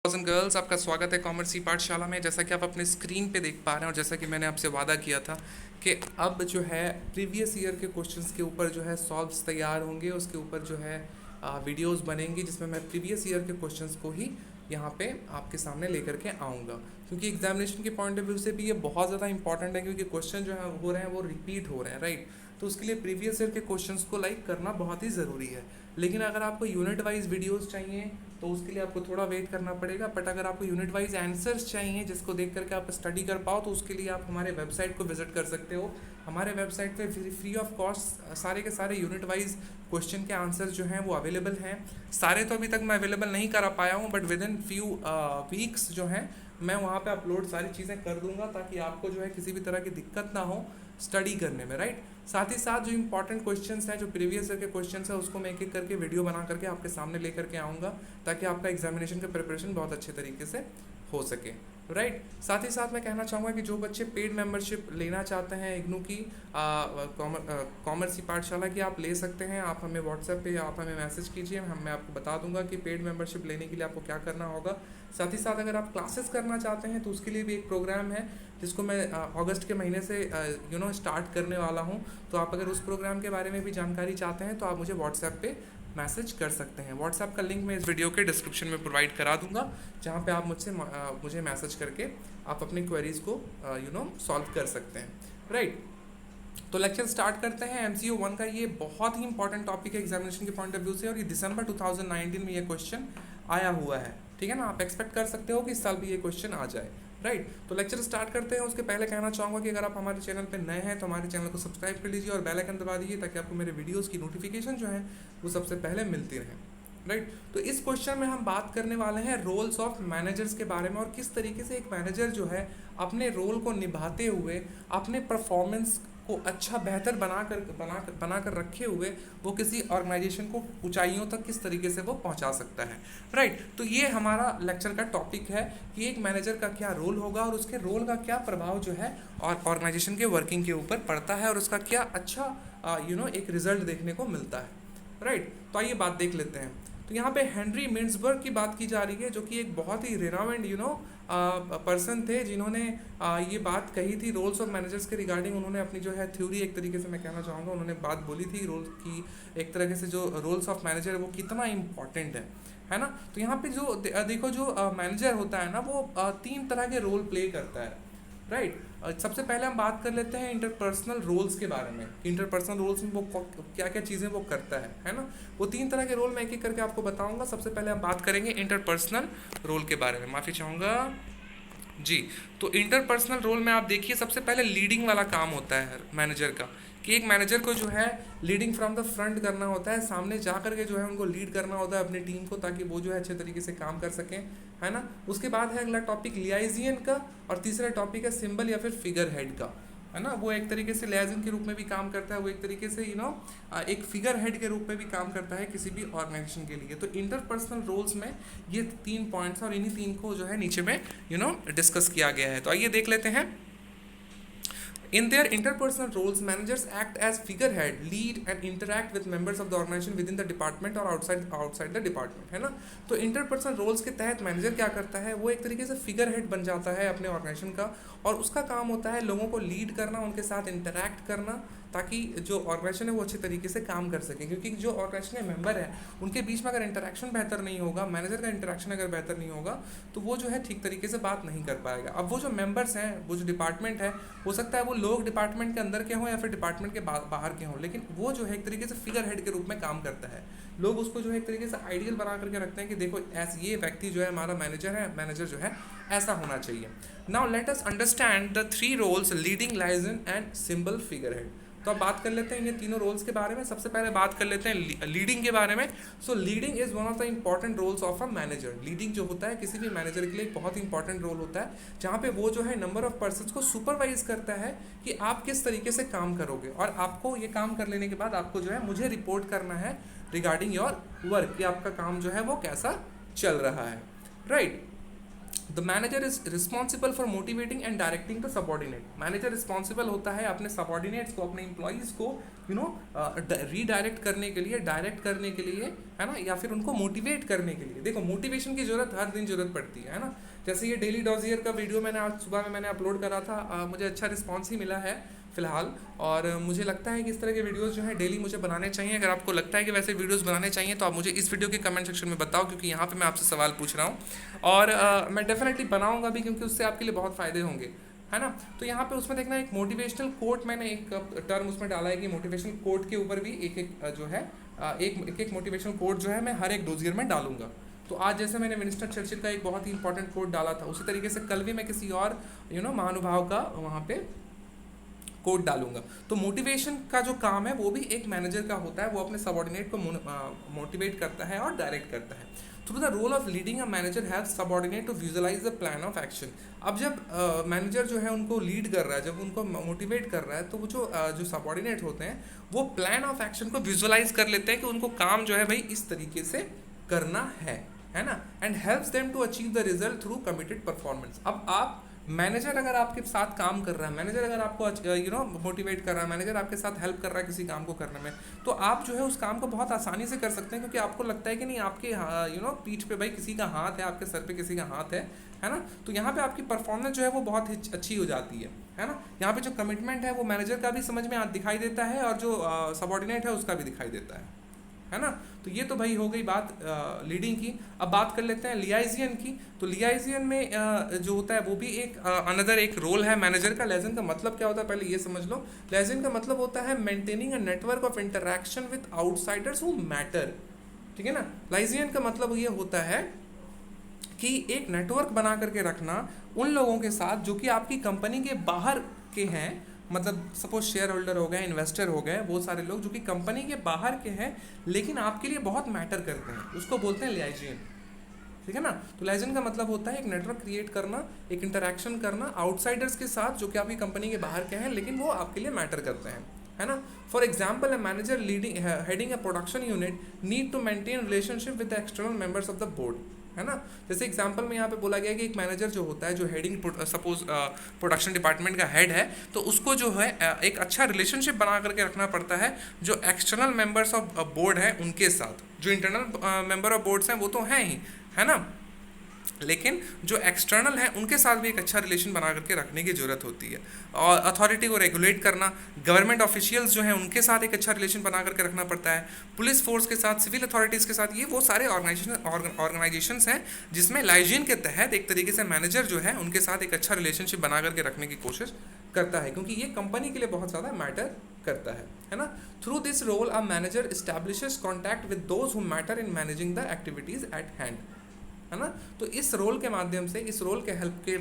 Boys and girls, आपका स्वागत है कॉमर्स ई पाठशाला में। जैसा कि आप अपने स्क्रीन पे देख पा रहे हैं और जैसा कि मैंने आपसे वादा किया था कि अब जो है प्रीवियस ईयर के क्वेश्चंस के ऊपर जो है सॉल्व्स तैयार होंगे, उसके ऊपर जो है वीडियोस बनेंगी जिसमें मैं प्रीवियस ईयर के क्वेश्चंस को ही यहाँ पे आपके सामने लेकर के आऊँगा, क्योंकि एग्जामिनेशन के पॉइंट ऑफ व्यू से भी ये बहुत ज़्यादा इंपॉर्टेंट है, क्योंकि क्वेश्चन जो है हो रहे हैं वो रिपीट हो रहे हैं, राइट। तो उसके लिए प्रीवियस ईयर के क्वेश्चंस को लाइक करना बहुत ही ज़रूरी है। लेकिन अगर आपको यूनिट वाइज वीडियोस चाहिए तो उसके लिए आपको थोड़ा वेट करना पड़ेगा, बट अगर आपको यूनिट वाइज आंसर्स चाहिए जिसको देख करके आप स्टडी कर पाओ तो उसके लिए आप हमारे वेबसाइट को विजिट कर सकते हो। हमारे वेबसाइट पे फ्री ऑफ कॉस्ट सारे के सारे यूनिट वाइज क्वेश्चन के आंसर जो हैं वो अवेलेबल हैं। सारे तो अभी तक मैं अवेलेबल नहीं करा पाया हूँ, but with in few weeks जो हैं मैं वहाँ पे अपलोड सारी चीज़ें कर दूंगा, ताकि आपको जो है किसी भी तरह की दिक्कत ना हो स्टडी करने में, राइट। साथ ही साथ जो इंपॉर्टेंट क्वेश्चंस हैं, जो प्रीवियस ईयर के क्वेश्चंस हैं, उसको मैं एक एक करके वीडियो बना करके आपके सामने लेकर के आऊँगा, ताकि आपका एग्जामिनेशन का प्रिपरेशन बहुत अच्छे तरीके से हो सके, राइट। साथ ही साथ मैं कहना चाहूँगा कि जो बच्चे पेड मेंबरशिप लेना चाहते हैं इग्नू की कॉमर्स ई पाठशाला की, आप ले सकते हैं। आप हमें व्हाट्सएप पे आप हमें मैसेज कीजिए, मैं आपको बता दूंगा कि पेड मेंबरशिप लेने के लिए आपको क्या करना होगा। साथ ही साथ अगर आप क्लासेस करना चाहते हैं तो उसके लिए भी एक प्रोग्राम है जिसको मैं अगस्त के महीने से स्टार्ट करने वाला हूँ। तो आप अगर उस प्रोग्राम के बारे में भी जानकारी चाहते हैं तो आप मुझे व्हाट्सएप पे मैसेज कर सकते हैं। व्हाट्सएप का लिंक मैं इस वीडियो के डिस्क्रिप्शन में प्रोवाइड करा दूंगा, जहाँ पे आप मुझे मैसेज करके आप अपनी क्वेरीज को सॉल्व कर सकते हैं, राइट। तो लेक्चर स्टार्ट करते हैं। MCQ 1 का ये बहुत ही इंपॉर्टेंट टॉपिक है एग्जामिनेशन के पॉइंट ऑफ व्यू से, और ये दिसंबर 2019 में ये क्वेश्चन आया हुआ है, ठीक है ना। आप एक्सपेक्ट कर सकते हो कि इस साल भी ये क्वेश्चन आ जाए, राइट। तो लेक्चर स्टार्ट करते हैं। उसके पहले कहना चाहूँगा कि अगर आप हमारे चैनल पर नए हैं तो हमारे चैनल को सब्सक्राइब कर लीजिए और बेल आइकन दबा दीजिए, ताकि आपको मेरे वीडियोज़ की नोटिफिकेशन जो है वो सबसे पहले मिलती रहे, राइट। तो इस क्वेश्चन में हम बात करने वाले हैं रोल्स ऑफ मैनेजर्स के बारे में, और किस तरीके से एक मैनेजर जो है अपने रोल को निभाते हुए अपने परफॉर्मेंस को अच्छा बेहतर बना कर रखे हुए वो किसी ऑर्गेनाइजेशन को ऊंचाइयों तक किस तरीके से वो पहुंचा सकता है, राइट। तो ये हमारा लेक्चर का टॉपिक है कि एक मैनेजर का क्या रोल होगा और उसके रोल का क्या प्रभाव जो है और ऑर्गेनाइजेशन के वर्किंग के ऊपर पड़ता है, और उसका क्या अच्छा एक रिजल्ट देखने को मिलता है, राइट। तो आइए बात देख लेते हैं। तो यहाँ पे हेनरी मिन्सबर्ग की बात की जा रही है, जो कि एक बहुत ही रिनाउंड पर्सन थे, जिन्होंने ये बात कही थी रोल्स ऑफ मैनेजर्स के रिगार्डिंग। उन्होंने अपनी जो है थ्योरी, एक तरीके से मैं कहना चाहूँगा, उन्होंने बात बोली थी रोल की, एक तरीके से जो रोल्स ऑफ मैनेजर है वो कितना इम्पॉर्टेंट है ना। तो यहाँ पे जो देखो जो मैनेजर होता है ना वो 3 तरह के रोल प्ले करता है, राइट। सबसे पहले हम बात कर लेते हैं इंटरपर्सनल रोल्स के बारे में। इंटरपर्सनल रोल्स में वो क्या क्या चीज़ें वो करता है ना। वो 3 तरह के रोल मैं एक एक करके आपको बताऊंगा। सबसे पहले हम बात करेंगे इंटरपर्सनल रोल के बारे में, माफ़ी चाहूँगा जी। तो इंटरपर्सनल रोल में आप देखिए, सबसे पहले लीडिंग वाला काम होता है मैनेजर का, कि एक मैनेजर को जो है लीडिंग फ्रॉम द फ्रंट करना होता है, सामने जा करके जो है उनको लीड करना होता है अपनी टीम को, ताकि वो जो है अच्छे तरीके से काम कर सकें, है ना। उसके बाद है अगला टॉपिक लियाइजियन का, और तीसरा टॉपिक है सिंबल या फिर फिगर हेड का, है ना। वो एक तरीके से लियाइजन के रूप में भी काम करता है, वो एक तरीके से एक फिगर हेड के रूप में भी काम करता है किसी भी ऑर्गेनाइजेशन के लिए। तो इंटरपर्सनल रोल्स में ये 3 पॉइंट्स और इन्हीं 3 को जो है नीचे में डिस्कस किया गया है। तो आइए देख लेते हैं। In their interpersonal roles, managers act as figurehead, lead and interact with members of the organization within the department or outside the department, है ना। तो interpersonal roles के तहत मैनेजर क्या करता है, वो एक तरीके से फिगर हेड बन जाता है अपने ऑर्गेनाइजेशन का, और उसका काम होता है लोगों को लीड करना, उनके साथ इंटरैक्ट करना, ताकि जो ऑर्गेनाइजेशन है वो अच्छे तरीके से काम कर सके। क्योंकि जो ऑर्गेनाइजेशन के मेंबर है उनके बीच में अगर इंटरैक्शन बेहतर नहीं होगा, मैनेजर का इंटरैक्शन अगर बेहतर नहीं होगा, तो वो जो है ठीक तरीके से बात नहीं कर पाएगा। अब वो जो मेंबर्स हैं, वो जो डिपार्टमेंट है, हो सकता है वो लोग डिपार्टमेंट के अंदर के हों या फिर डिपार्टमेंट के बाहर के हों, लेकिन वो जो है एक तरीके से फिगर हेड के रूप में काम करता है। लोग उसको जो है एक तरीके से आइडियल बना करके रखते हैं कि देखो ये व्यक्ति जो है हमारा मैनेजर है, मैनेजर जो है ऐसा होना चाहिए। Now let us understand the 3 roles leading, liaison and symbol figurehead. तो अब बात कर लेते हैं इन तीनों रोल्स के बारे में। सबसे पहले बात कर लेते हैं लीडिंग के बारे में। So leading is one of the important roles of a manager. Leading जो होता है किसी भी मैनेजर के लिए एक बहुत ही इंपॉर्टेंट रोल होता है, जहाँ पे वो जो है नंबर ऑफ पर्सन्स को सुपरवाइज करता है कि आप किस तरीके से काम करोगे, और आपको ये काम कर लेने के बाद आपको जो है मुझे रिपोर्ट करना है रिगार्डिंग योर वर्क, कि आपका काम जो है वो कैसा चल रहा है, right. The manager is responsible for motivating and directing the subordinate. Manager responsible होता है अपने सबॉर्डिनेट्स को, अपने एम्प्लॉइज को रीडायरेक्ट करने के लिए, डायरेक्ट करने के लिए, है ना, या फिर उनको मोटिवेट करने के लिए। देखो मोटिवेशन की ज़रूरत हर दिन ज़रूरत पड़ती है ना। जैसे ये डेली डॉजियर का वीडियो मैंने आज सुबह में मैंने अपलोड करा था, मुझे अच्छा रिस्पॉन्स ही मिला है फिलहाल। और मुझे लगता है कि इस तरह के वीडियोस जो हैं डेली मुझे बनाने चाहिए। अगर आपको लगता है कि वैसे वीडियोस बनाने चाहिए तो आप मुझे इस वीडियो के कमेंट सेक्शन में बताओ, क्योंकि यहाँ पे मैं आपसे सवाल पूछ रहा हूँ। और मैं डेफिनेटली बनाऊँगा भी, क्योंकि उससे आपके लिए बहुत फ़ायदे होंगे, है ना। तो यहाँ पे उसमें देखना एक मोटिवेशनल कोट, मैंने एक टर्म उसमें डाला है कि मोटिवेशनल कोट के ऊपर भी एक एक जो है एक मोटिवेशनल कोट जो है मैं हर एक डोजियर में डालूंगा। तो आज जैसे मैंने विंस्टन चर्चिल का एक बहुत ही इंपॉर्टेंट कोट डाला था, उसी तरीके से कल भी मैं किसी और महानुभाव का वहाँ पे कोट डालूंगा। तो मोटिवेशन का जो काम है वो भी एक मैनेजर का होता है, वो अपने सबॉर्डिनेट को मोटिवेट करता है और डायरेक्ट करता है। Through the role of leading a manager have subordinate to visualise the plan of action. अब जब मैनेजर जो है उनको लीड कर रहा है, जब उनको मोटिवेट कर रहा है, तो वो जो सबॉर्डिनेट होते हैं वो प्लान ऑफ एक्शन को विजुअलाइज कर लेते हैं कि उनको काम जो है भाई इस तरीके से करना है ना। And helps them to achieve the result through committed performance. अब आप मैनेजर अगर आपके साथ काम कर रहा है, मैनेजर अगर आपको मोटिवेट कर रहा है, मैनेजर आपके साथ हेल्प कर रहा है किसी काम को करने में, तो आप जो है उस काम को बहुत आसानी से कर सकते हैं, क्योंकि आपको लगता है कि नहीं आपके पीठ पे भाई किसी का हाथ है, आपके सर पे किसी का हाथ है ना। तो यहाँ पे आपकी परफॉर्मेंस जो है वो बहुत ही अच्छी हो जाती है ना। यहाँ पे जो कमिटमेंट है वो मैनेजर का भी समझ में दिखाई देता है, और जो सबॉर्डिनेट है उसका भी दिखाई देता है ना। तो ये तो भाई हो गई बात लीडिंग की। अब बात कर लेते हैं लियाइजियन की। तो लियाइजियन में जो होता है वो भी एक अनदर एक रोल है मैनेजर का। लियाइजियन का मतलब क्या होता है पहले ये समझ लो। लियाइजियन का मतलब होता है maintaining a network of interaction with outsiders who matter. ठीक है ना। लियाइजियन का मतलब ये होता है कि एक नेटवर्क बना करके रखना उन लोगों के साथ जो कि आपकी कंपनी के बाहर के हैं, मतलब सपोज शेयर होल्डर हो गए, इन्वेस्टर हो गए, वो सारे लोग जो कि कंपनी के बाहर के हैं लेकिन आपके लिए बहुत मैटर करते हैं, उसको बोलते हैं लियाइजियन। ठीक है ना। तो लियाइजियन का मतलब होता है एक नेटवर्क क्रिएट करना, एक इंटरैक्शन करना आउटसाइडर्स के साथ जो कि आपकी कंपनी के बाहर के हैं लेकिन वो आपके लिए मैटर करते हैं, है ना। For example, a manager heading a production unit need to maintain relationship with the external members of the board, है ना। जैसे एग्जांपल में यहाँ पे बोला गया है कि एक मैनेजर जो होता है, जो हेडिंग सपोज प्रोडक्शन डिपार्टमेंट का हेड है, तो उसको जो है एक अच्छा रिलेशनशिप बना करके रखना पड़ता है जो एक्सटर्नल मेंबर्स ऑफ बोर्ड है उनके साथ। जो इंटरनल मेंबर ऑफ बोर्ड्स हैं वो तो हैं ही, है ना, लेकिन जो एक्सटर्नल है उनके साथ भी एक अच्छा रिलेशन बना करके रखने की ज़रूरत होती है। और अथॉरिटी को रेगुलेट करना, गवर्नमेंट ऑफिशियल्स जो हैं उनके साथ एक अच्छा रिलेशन बना करके रखना पड़ता है, पुलिस फोर्स के साथ, सिविल अथॉरिटीज़ के साथ, ये वो सारे ऑर्गेनाइजेशंस हैं जिसमें लाइजियन के तहत एक तरीके से मैनेजर जो है उनके साथ एक अच्छा रिलेशनशिप बना करके रखने की कोशिश करता है, क्योंकि ये कंपनी के लिए बहुत ज़्यादा मैटर करता है ना। Through this role a manager establishes contact with those who matter in managing the activities at hand, है ना। तो इस रोल के माध्यम से, इस रोल के हेल्प के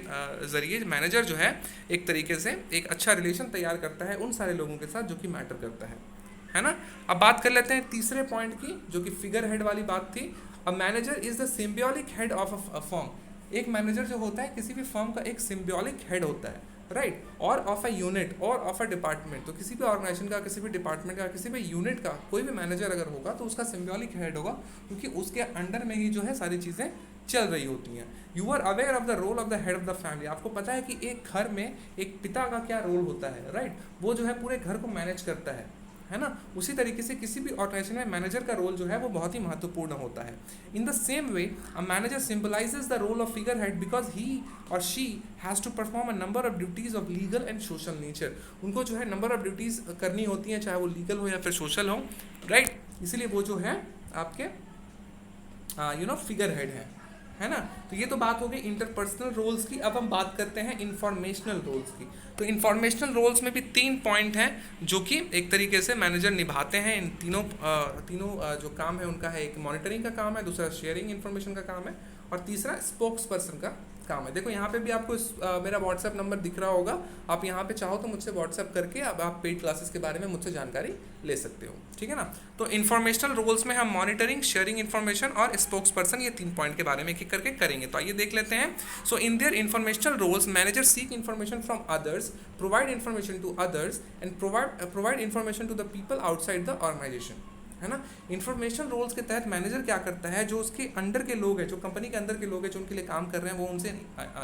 ज़रिए मैनेजर जो है एक तरीके से एक अच्छा रिलेशन तैयार करता है उन सारे लोगों के साथ जो कि मैटर करता है ना। अब बात कर लेते हैं तीसरे पॉइंट की, जो कि फिगर हेड वाली बात थी। A manager is the symbolic head of a firm. एक मैनेजर जो होता है किसी भी फर्म का एक सिम्बियोलिक हेड होता है, राइट, और ऑफ अ यूनिट और ऑफ अ डिपार्टमेंट। तो किसी भी ऑर्गेनाइजेशन का, किसी भी डिपार्टमेंट का, किसी भी यूनिट का कोई भी मैनेजर अगर होगा तो उसका सिम्बियोलिक हेड होगा, क्योंकि उसके अंडर में ही जो है सारी चीज़ें चल रही होती हैं। You are aware of the role of the head of the family. आपको पता है कि एक घर में एक पिता का क्या रोल होता है, राइट, वो जो है पूरे घर को मैनेज करता है ना। उसी तरीके से किसी भी ऑर्गेनाइजेशन में मैनेजर का रोल जो है वो बहुत ही महत्वपूर्ण होता है। In the same way a manager symbolises the role of figurehead because he और she has to perform a number of duties of legal and social nature. उनको जो है नंबर ऑफ ड्यूटीज़ करनी होती हैं, चाहे वो लीगल हो या फिर सोशल हो, राइट। इसीलिए वो जो है आपके फिगर हेड है ना। तो ये तो बात हो गई इंटरपर्सनल रोल्स की। अब हम बात करते हैं इंफॉर्मेशनल रोल्स की। तो इंफॉर्मेशनल रोल्स में भी 3 पॉइंट हैं जो कि एक तरीके से मैनेजर निभाते हैं। इन तीनों जो काम है उनका है, एक मॉनिटरिंग का काम है, दूसरा शेयरिंग इन्फॉर्मेशन का काम है, और तीसरा स्पोक्स पर्सन का काम है। देखो यहाँ पे भी आपको मेरा व्हाट्सएप नंबर दिख रहा होगा, आप यहाँ पे चाहो तो मुझसे व्हाट्सएप करके अब आप पेड क्लासेस के बारे में मुझसे जानकारी ले सकते हो, ठीक है ना। तो इन्फॉर्मेशनल रोल्स में हम मॉनिटरिंग, शेयरिंग इन्फॉर्मेशन और स्पोक्स पर्सन, ये 3 पॉइंट के बारे में एक करके करेंगे। तो आइए देख लेते हैं। So in their informational roles manager seek information from others, provide information to others and provide information to the people outside the organisation, है ना। इन्फॉर्मेशन रोल्स के तहत मैनेजर क्या करता है, जो उसके अंडर के लोग हैं, जो कंपनी के अंदर के लोग हैं जो उनके लिए काम कर रहे हैं, वो उनसे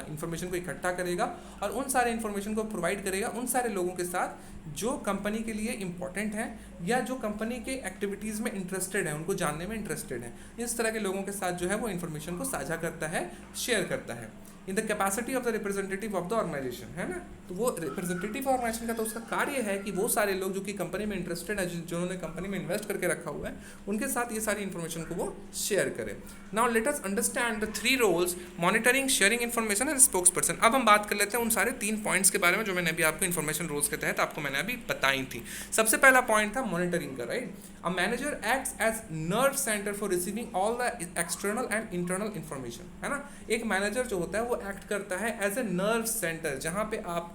इन्फॉर्मेशन को इकट्ठा करेगा और उन सारे इन्फॉर्मेशन को प्रोवाइड करेगा उन सारे लोगों के साथ जो कंपनी के लिए इंपॉर्टेंट है या जो कंपनी के एक्टिविटीज़ में इंटरेस्टेड है, उनको जानने में इंटरेस्टेड है। इस तरह के लोगों के साथ जो है वो इन्फॉर्मेशन को साझा करता है, शेयर करता है in the capacity of the representative of the organisation, है ना। तो वो रिप्रेजेंटेटिव ऑर्गेनाइजेशन का तो उसका कार्य है कि वो सारे लोग जो कि कंपनी में इंटरेस्टेड है, जिन्होंने कंपनी में इन्वेस्ट करके रखा हुआ है, उनके साथ ये सारी इन्फॉर्मेशन को वो शेयर करें। Now let us understand the 3 roles: monitoring, sharing information and spokesperson. अब हम बात कर लेते हैं उन सारे 3 पॉइंट्स के बारे में जो मैंने अभी आपको इन्फॉर्मेशन रोल्स के तहत आपको मैंने अभी बताई थी। सबसे पहला पॉइंट था मॉनिटरिंग का, right. A manager acts as nerve centre for receiving all the external and internal information, है ना। एक मैनेजर जो होता है वो एक्ट करता है एज ए नर्व सेंटर, जहाँ पे आपको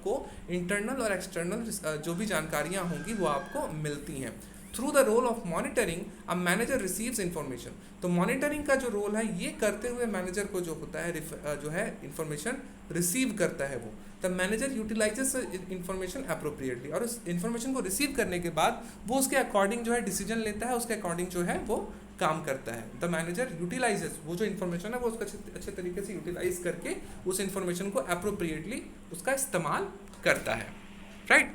इंटरनल और एक्सटर्नल जो भी जानकारियाँ होंगी वो आपको मिलती हैं। Through the role of monitoring a manager receives information. तो मॉनिटरिंग का जो रोल है ये करते हुए मैनेजर को जो होता है जो है इंफॉर्मेशन रिसीव करता है वो। The manager utilises information appropriately, और उस इंफॉर्मेशन को रिसीव करने के बाद वो उसके अकॉर्डिंग जो है डिसीजन लेता है, उसके अकॉर्डिंग जो है वो काम करता है। द मैनेजर यूटिलाइजेस, वो जो इन्फॉर्मेशन है वो उसका अच्छे तरीके से यूटिलाइज करके उस इंफॉर्मेशन को अप्रोप्रिएटली उसका इस्तेमाल करता है, right.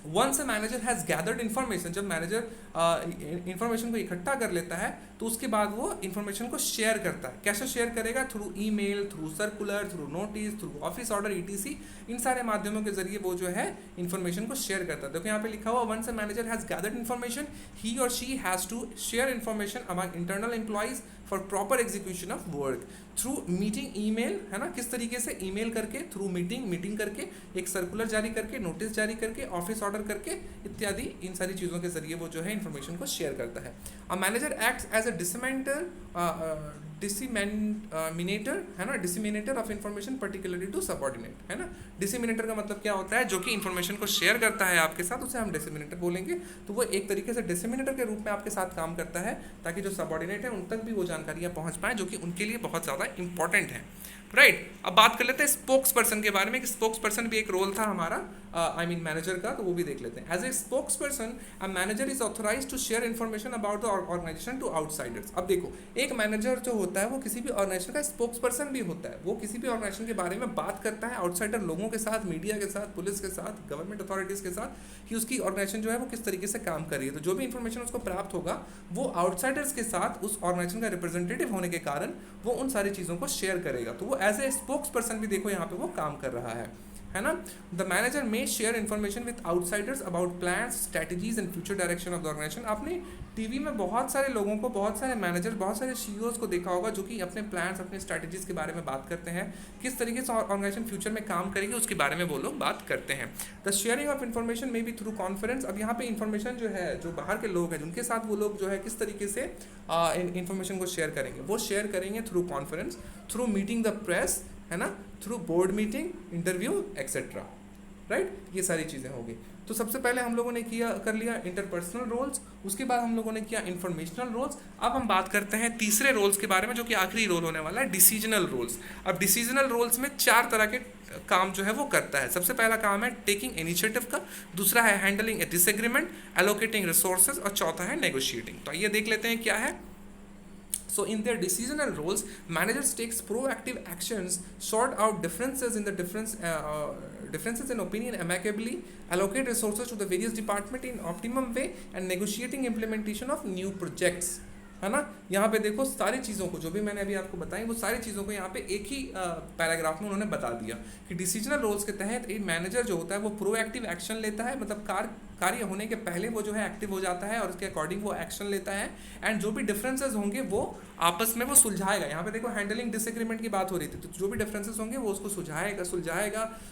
Once a manager has gathered information, जब मैनेजर इन्फॉर्मेशन को इकट्ठा कर लेता है तो उसके बाद वो इन्फॉर्मेशन को शेयर करता है। कैसे शेयर करेगा? Through email, through circular, through notice, through office order, ETC. इन सारे माध्यमों के जरिए वो जो है इन्फॉर्मेशन को शेयर करता है। देखो यहाँ पे लिखा हुआ, once a manager has gathered information he और she has to share information among internal employees for proper execution of work through meeting, email, है ना। किस तरीके से? ईमेल करके, थ्रू मीटिंग करके, एक सर्कुलर जारी करके, नोटिस जारी करके, ऑफिस ऑर्डर करके इत्यादि। इन सारी चीज़ों के जरिए वो जो है इन्फॉर्मेशन को शेयर करता है। A manager acts as a disseminator, है ना, disseminator of information particularly to subordinate, है ना। डिसिमिनेटर का मतलब क्या होता है? जो कि इन्फॉर्मेशन को शेयर करता है आपके साथ, उसे हम डिसिमिनेटर बोलेंगे। तो वो एक तरीके से डिसिमिनेटर के रूप में आपके साथ काम करता है ताकि जो सबऑर्डिनेट है उन तक भी वो जानकारियाँ पहुँच पाएँ जो कि उनके लिए बहुत ज़्यादा इंपॉर्टेंट है, राइट। अब बात कर लेते हैं स्पोक्स पर्सन के बारे में कि स्पोक्स पर्सन भी एक रोल था हमारा मैनेजर का, तो वो भी देख लेते हैं। As a spokesperson a manager is authorise to share information about the organisation to outsiders. अब देखो, एक मैनेजर जो होता है वो किसी भी ऑर्गेनाइजेशन का स्पोक्स पर्सन भी होता है। वो किसी भी ऑर्गेनाइजेशन के बारे में बात करता है आउटसाइडर लोगों के साथ, मीडिया के साथ, पुलिस के साथ, गवर्नमेंट अथॉरिटीज़ के साथ, कि उसकी ऑर्गेनाइजेशन जो है वो किस तरीके से काम कर रही है। तो जो भी इन्फॉर्मेशन उसको प्राप्त होगा वो आउटसाइडर्स के साथ उस ऑर्गेनाइजेशन का रिप्रेजेंटेटिव होने के कारण वो उन सारी चीज़ों को शेयर करेगा। तो वो एज ए स्पोक्स पर्सन भी देखो यहाँ पे वो काम कर रहा है ना। The manager may share information with outsiders about plans, strategies and future direction of the organisation. आपने टीवी में बहुत सारे लोगों को, बहुत सारे मैनेजर, बहुत सारे सीईओज को देखा होगा जो कि अपने प्लान्स, अपने स्ट्रैटेजीज के बारे में बात करते हैं, किस तरीके से ऑर्गेनाइजेशन फ्यूचर में काम करेगी उसके बारे में वो लोग बात करते हैं। The sharing of information may be through conference. अब यहाँ पे इन्फॉर्मेशन जो है, जो बाहर के लोग हैं उनके साथ वो लोग जो है किस तरीके से इन्फॉर्मेशन को शेयर करेंगे? वो शेयर करेंगे through conference, through meeting the press, है ना, through board meeting, interview etcetera, right. ये सारी चीज़ें होगी। तो सबसे पहले हम लोगों ने कर लिया इंटरपर्सनल रोल्स, उसके बाद हम लोगों ने किया इन्फॉर्मेशनल रोल्स। अब हम बात करते हैं तीसरे रोल्स के बारे में जो कि आखिरी रोल होने वाला है, डिसीजनल रोल्स। अब डिसीजनल रोल्स में 4 तरह के काम जो है वो करता है। सबसे पहला काम है टेकिंग इनिशिएटिव का, दूसरा है हैंडलिंग ए डिसएग्रीमेंट, एलोकेटिंग रिसोर्सेज, और चौथा है नेगोशिएटिंग। तो ये देख लेते हैं क्या है। So in their decisional roles, managers takes proactive actions, sort out differences in opinion amicably, allocate resources to the various department in optimum way, and negotiating implementation of new projects, है ना। यहाँ पे देखो सारी चीज़ों को, जो भी मैंने अभी आपको बताई, वो सारी चीज़ों को यहाँ पे एक ही पैराग्राफ में उन्होंने बता दिया कि डिसीजनल रोल्स के तहत एक मैनेजर जो होता है वो प्रोएक्टिव एक्शन लेता है, मतलब कार्य होने के पहले वो जो है एक्टिव हो जाता है और उसके अकॉर्डिंग वो एक्शन लेता है, एंड जो भी डिफरेंसेस होंगे वो आपस में वो सुलझाएगा। यहाँ पे देखो हैंडलिंग डिसएग्रीमेंट की बात हो रही थी, तो जो भी डिफरेंसेस होंगे वो उसको सुलझाएगा।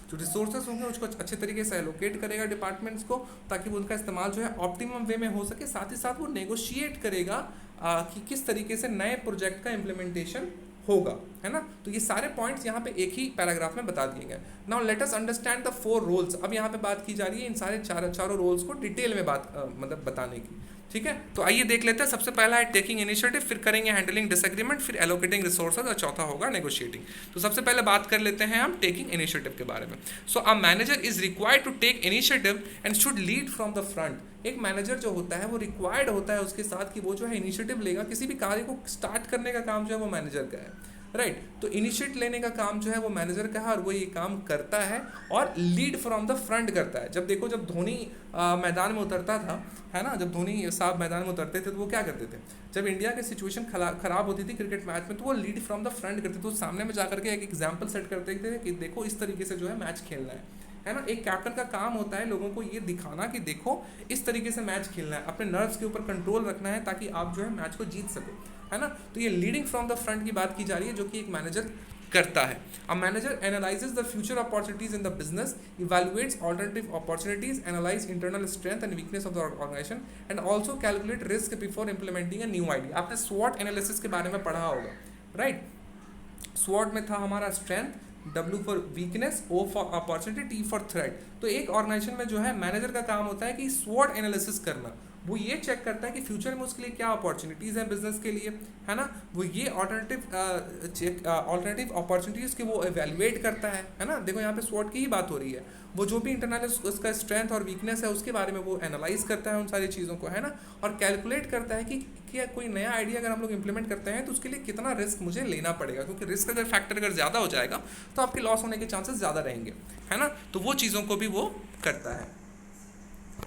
जो रिसोर्सेज होंगे उसको अच्छे तरीके से एलोकेट करेगा डिपार्टमेंट्स को, ताकि वो उनका इस्तेमाल जो है ऑप्टिमम वे में हो सके। साथ ही साथ वो नेगोशिएट करेगा कि किस तरीके से नए प्रोजेक्ट का इम्प्लीमेंटेशन होगा, है ना। तो ये सारे पॉइंट्स यहाँ पे एक ही पैराग्राफ में बता दिए गए। Now let us understand the 4 roles. अब यहाँ पे बात की जा रही है इन सारे चारों रोल्स को डिटेल में मतलब बताने की। ठीक है, तो आइए देख लेते हैं। सबसे पहला है टेकिंग इनिशिएटिव, फिर करेंगे हैंडलिंग डिसएग्रीमेंट, फिर एलोकेटिंग रिसोर्सेज और चौथा होगा नेगोशिएटिंग। तो सबसे पहले बात कर लेते हैं हम टेकिंग इनिशिएटिव के बारे में। So a manager is required to take initiative and should lead from the front. एक मैनेजर जो होता है वो रिक्वायर्ड होता है उसके साथ कि वो जो है इनिशिएटिव लेगा, किसी भी कार्य को स्टार्ट करने का काम जो है वो मैनेजर का है, राइट। तो इनिशिएट लेने का काम जो है वो मैनेजर का है और वो ये काम करता है और लीड फ्रॉम द फ्रंट करता है। जब देखो, जब धोनी मैदान में उतरता था, है ना, जब धोनी साहब मैदान में उतरते थे तो वो क्या करते थे, जब इंडिया की सिचुएशन खराब होती थी क्रिकेट मैच में, तो वो लीड फ्रॉम द फ्रंट करते थे। तो सामने में जाकर के एक एग्जाम्पल सेट करते थे कि देखो इस तरीके से जो है मैच खेलना है ना। एक कैप्टन का काम होता है लोगों को ये दिखाना कि देखो इस तरीके से मैच खेलना है, अपने नर्व्स के ऊपर कंट्रोल रखना है ताकि आप जो है मैच को जीत सको, है ना। तो ये लीडिंग फ्रॉम द फ्रंट की बात की जा रही है जो कि एक मैनेजर करता है। A manager analyses the future opportunities in the business, evaluates alternative opportunities, analyse internal strength and weakness of the organisation and also calculate risk before implementing a new idea. आपने स्वॉट एनालिसिस के बारे में पढ़ा होगा, right. स्वॉट में था हमारा strength, W for weakness, O for opportunity, T for threat. तो एक ऑर्गेनाइजेशन में जो है मैनेजर का काम होता है कि स्वॉट एनालिसिस करना। वो ये चेक करता है कि फ्यूचर में उसके लिए क्या अपॉर्चुनिटीज़ हैं बिजनेस के लिए, है ना। वो ये ऑल्टरनेटिव अपॉर्चुनिटीज़ की वो एवेल्युएट करता है ना। देखो यहाँ पे स्वॉट की ही बात हो रही है। वो जो भी इंटरनल उसका स्ट्रेंथ और वीकनेस है उसके बारे में वो एनालाइज करता है उन सारी चीज़ों को, है ना। और कैलकुलेट करता है कि क्या कोई नया आइडिया अगर हम लोग इंप्लीमेंट करते हैं तो उसके लिए कितना रिस्क मुझे लेना पड़ेगा, क्योंकि रिस्क अगर फैक्टर अगर ज़्यादा हो जाएगा तो आपके लॉस होने के चांसेस ज़्यादा रहेंगे, है ना। तो वो चीज़ों को भी वो करता है।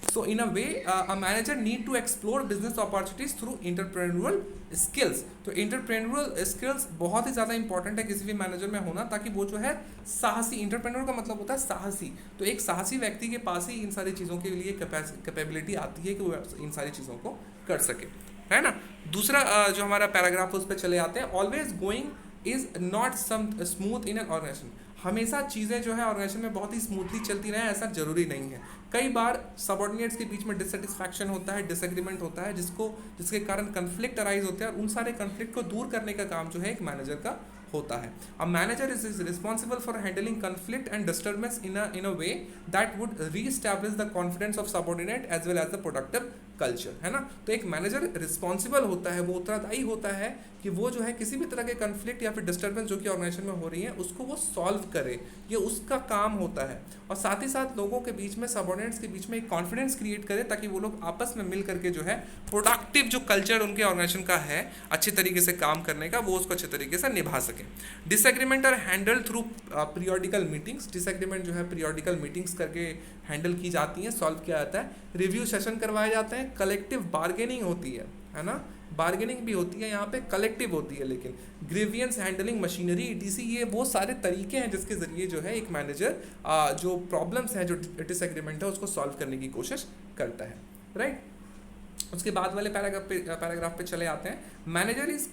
So in a way, a manager need to explore business opportunities through entrepreneurial skills. तो entrepreneurial skills बहुत ही ज़्यादा इंपॉर्टेंट है किसी भी मैनेजर में होना, ताकि वो जो है साहसी, इंटरप्रेन्योर का मतलब होता है साहसी। तो एक साहसी व्यक्ति के पास ही इन सारी चीज़ों के लिए कैपेबिलिटी आती है कि वो इन सारी चीज़ों को कर सके, है ना। दूसरा जो हमारा पैराग्राफ उस पर चले आते हैं, always going is not some smooth in an organisation. हमेशा चीज़ें जो है ऑर्गेनाइजेशन में बहुत ही स्मूथली चलती रहें ऐसा जरूरी नहीं है। कई बार सबऑर्डिनेट्स के बीच में डिससेटिस्फैक्शन होता है, डिसएग्रीमेंट होता है, जिसके कारण कन्फ्लिक्ट अराइज होते हैं, और उन सारे कन्फ्लिक्ट को दूर करने का काम जो है एक मैनेजर का होता है। A manager is responsible for handling conflict and disturbance in a way that would reestablish the confidence of subordinate as well as the productive culture, है ना। तो एक मैनेजर रिस्पॉन्सिबल होता है, वो उत्तरदायी होता है कि वो जो है किसी भी तरह के कन्फ्लिक्ट या फिर डिस्टर्बेंस जो कि ऑर्गेनाइजेशन में हो रही है उसको वो सॉल्व करे, ये उसका काम होता है। और साथ ही साथ लोगों के बीच में, सबऑर्डिनेट्स के बीच में एक कॉन्फिडेंस क्रिएट करे ताकि वो लोग आपस में मिल करके जो है प्रोडक्टिव जो कल्चर उनके ऑर्गेनाइजेशन का है अच्छे तरीके से काम करने का, वो उसको अच्छे तरीके से निभा सके। Disagreement are handle through periodical meetings. Disagreement जो है पीरियोडिकल मीटिंग्स करके हैंडल की जाती हैं, सॉल्व किया जाता है। रिव्यू सेशन करवाए जाते हैं, कलेक्टिव बार्गेनिंग होती है ना। बार्गेनिंग भी होती है यहाँ पे, कलेक्टिव होती है लेकिन। ग्रीवियंस हैंडलिंग, मशीनरी ईटीसी, ये वो सारे तरीके हैं जिसके ज़रिए जो है एक मैनेजर जो प्रॉब्लम्स हैं, जो डिसएग्रीमेंट है, उसको सॉल्व करने की कोशिश करता है, राइट। उसके बाद वाले पैराग्राफ पे चले आते हैं। Manager is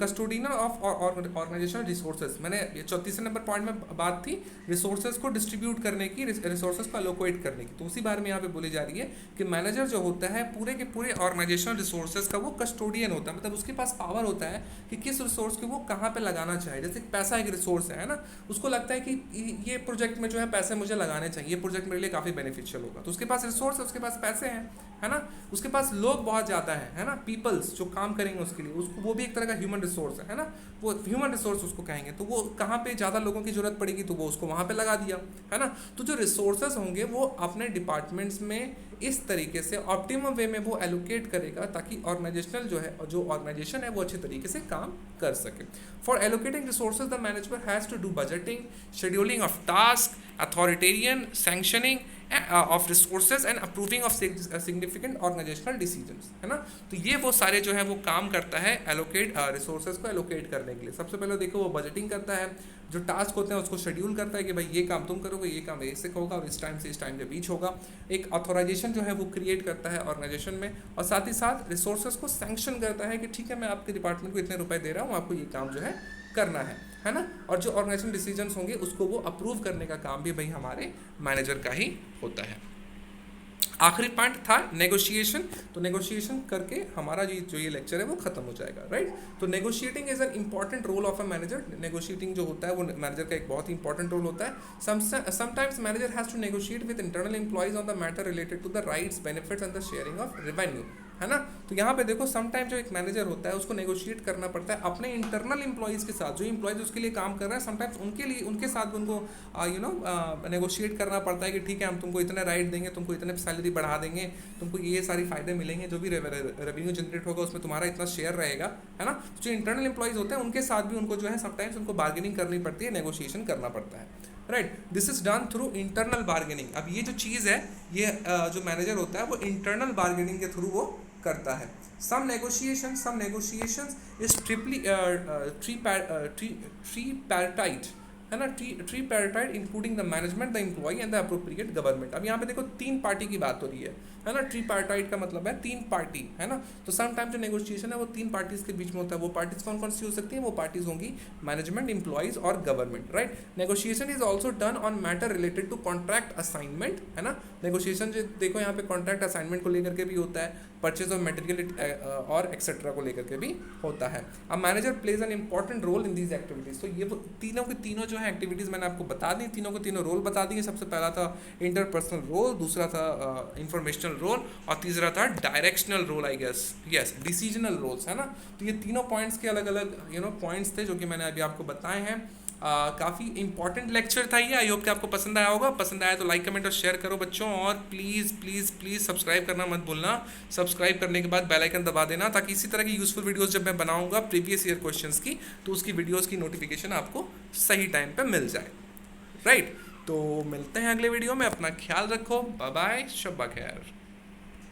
custodian of organisational resources. मैंने 34 नंबर पॉइंट में बात थी रिसोर्सेज को डिस्ट्रीब्यूट करने की, रिसोर्सेज को अलोकेट करने की। तो उसी बारे में यहाँ पे बोली जा रही है कि मैनेजर जो होता है पूरे के पूरे ऑर्गेनाइजेशनल रिसोर्सेज का वो कस्टोडियन होता है, मतलब उसके पास पावर होता है कि किस रिसोर्स को वो कहाँ पे लगाना चाहिए। जैसे पैसा एक रिसोर्स है ना, उसको लगता है कि ये प्रोजेक्ट में जो है पैसे मुझे लगाने चाहिए, ये प्रोजेक्ट मेरे लिए काफ़ी बेनिफिशियल होगा, तो उसके पास रिसोर्स है, उसके पास पैसे हैं, है ना। उसके पास लोग बहुत ज़्यादा है ना, पीपल्स जो काम करेंगे उसके लिए, उसको वो भी एक तरह का ह्यूमन रिसोर्स है ना, वो ह्यूमन रिसोर्स उसको कहेंगे। तो वो कहाँ पे ज़्यादा लोगों की जरूरत पड़ेगी तो वो उसको वहाँ पे लगा दिया, है ना। तो जो रिसोर्सेज होंगे वो अपने डिपार्टमेंट्स में इस तरीके से ऑप्टिमम वे में वो एलोकेट करेगा ताकि ऑर्गेनाइजेशनल जो है, जो ऑर्गेनाइजेशन है वो अच्छे तरीके से काम कर सके। For allocating resources the manager has to do budgeting, scheduling of task, authoritarian sanctioning of resources and approving of significant organisational decisions, है ना। तो ये वो सारे जो है वो काम करता है एलोकेट रिसोर्सेज को एलोकेट करने के लिए। सबसे पहले देखो वो बजटिंग करता है, जो टास्क होते हैं उसको शेड्यूल करता है कि भाई ये काम तुम करोगे, ये काम ऐसे होगा और इस टाइम से इस टाइम के बीच होगा। एक ऑथोराइजेशन जो है वो क्रिएट करता है ऑर्गेनाइजेशन में, और साथ ही साथ रिसोर्सेज को सैंक्शन करता है कि ठीक है मैं आपके डिपार्टमेंट को इतने रुपए दे रहा हूँ, आपको ये काम जो है करना है ना। और जो ऑर्गेनाइजेशन डिसीजंस होंगे उसको वो अप्रूव करने का काम भी भाई हमारे मैनेजर का ही होता है। आखिरी पॉइंट था नेगोशिएशन। तो नेगोशिएशन करके हमारा जो ये लेक्चर है वो खत्म हो जाएगा, राइट। तो negotiating is an important role of a manager. Negotiating जो होता है वो मैनेजर का एक बहुत ही इंपॉर्टेंट रोल होता है। Sometimes manager has to negotiate with internal employees on the matter related to the rights, benefits and the sharing of revenue, है ना। तो यहाँ पे देखो समटाइम जो एक मैनेजर होता है उसको नेगोशिएट करना पड़ता है अपने इंटरनल एम्प्लॉयज़ के साथ, जो एम्प्लॉयज़ उसके लिए काम कर रहे हैं, समटाइम्स उनके लिए उनके साथ भी उनको नेगोशिएट करना पड़ता है कि ठीक है हम तुमको इतने राइट देंगे, तुमको इतने सैलरी बढ़ा देंगे, तुमको ये सारी फ़ायदे मिलेंगे, जो भी रेवेन्यू जनरेट होगा उसमें तुम्हारा इतना शेयर रहेगा, है ना। जो इंटरनल एम्प्लॉयज़ होते हैं उनके साथ भी उनको जो है समटाइम्स उनको बार्गेनिंग करनी पड़ती है, नेगोशिएशन करना पड़ता है, right. This is done through internal bargaining. अब ये जो चीज़ है ये जो मैनेजर होता है वो इंटरनल बार्गेनिंग के थ्रू वो करता है। सम नेगोशिएशंस इज ट्रीपैरटाइट, है ना, tripartite including the management, the employee and the appropriate government. अब यहाँ पे देखो 3 पार्टी की बात हो रही है ना। ट्रीपैरटाइट का मतलब है 3 पार्टी, है ना। तो सम टाइम जो नेगोशिएशन है वो 3 पार्टीज के बीच में होता है। वो पार्टीज कौन कौन सी हो सकती हैं? वो पार्टीज होंगी मैनेजमेंट, एम्प्लॉयज और government, right. Negotiation is also done on matter related to contract assignment, है ना। नेगोशिएशन जो देखो यहाँ पे कॉन्ट्रैक्ट असाइनमेंट को लेकर के भी होता है, परचेज ऑफ मटेरियल और एक्सेट्रा को लेकर के भी होता है। अब manager plays an important role in these activities. तो ये वो तीनों के तीनों जो है एक्टिविटीज़ मैंने आपको बता दी, तीनों के तीनों रोल बता दिए। सबसे पहला था इंटरपर्सनल रोल, दूसरा था इंफॉर्मेशनल रोल और तीसरा था directional role, I guess, yes, decisional roles, है ना। तो ये तीनों पॉइंट्स के अलग अलग पॉइंट्स थे जो कि मैंने अभी आपको बताए हैं। काफ़ी इंपॉर्टेंट लेक्चर था ये। आई होप कि आपको पसंद आया होगा। पसंद आया तो लाइक कमेंट और शेयर करो बच्चों, और प्लीज़ प्लीज़ प्लीज़ सब्सक्राइब करना मत भूलना। सब्सक्राइब करने के बाद बेल आइकन दबा देना, ताकि इसी तरह की यूजफुल वीडियोस जब मैं बनाऊंगा प्रीवियस ईयर क्वेश्चंस की, तो उसकी वीडियोस की नोटिफिकेशन आपको सही टाइम पे मिल जाए, राइट। तो मिलते हैं अगले वीडियो में। अपना ख्याल रखो, बाय बाय, शब्बा खैर।